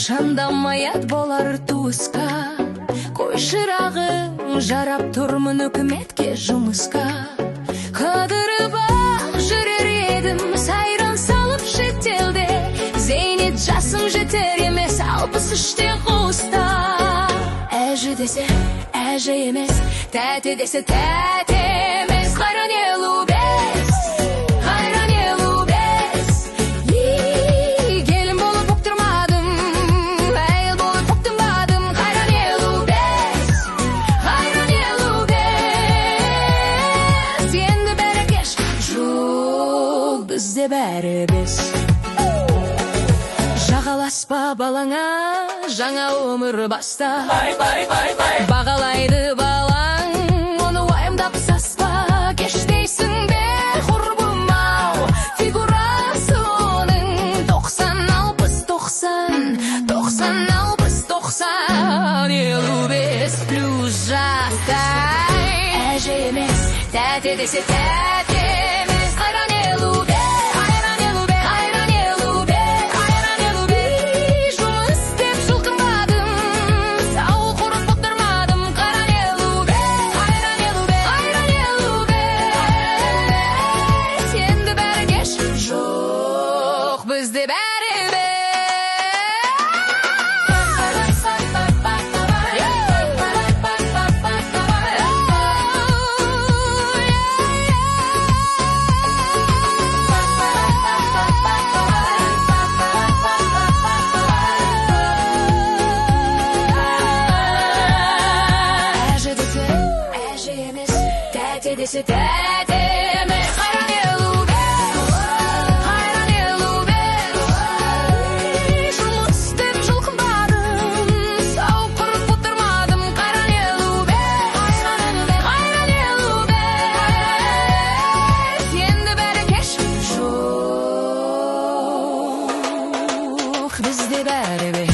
Шамдамаят болар туыска, қой шырағың жарап тұрмын үкіметке жұмысқа. Қыдырып жүрер едім сайран салып шетелде, зейнет жасым жетер емес 63-те қуыста. Әжі десе әжі емес, тәте десе тәте емес, қайран елу бес, қайран елу бес. Келін болып бұқтырмадым, әйел болып бұқтырмадым, қайран елу бес, қайран елу бес. Енді бәрі кеш, жоқ бізде бәрі бес. Жағаласпа балаңа, жаңа өмір баста. Бағалайды балаң, оны уайымдап саспа. Кештейсің бе құрбым-ау, фигурасы оның 90-60-90, 90-60-90, 55 плюс жастай. Әже емес, тәте десе тәте емес, қайран елу бес. Бізде бәрі әже десе әже емес, тәте десе тәте емес, қайран елу бес, қайран елу бес. Жұмыс істеп жылқымадым, сауық құрып отырмадым, қайран елу бес, қайран елу бес. Енді бәрі кеш, жоқ бізде бәрі бес.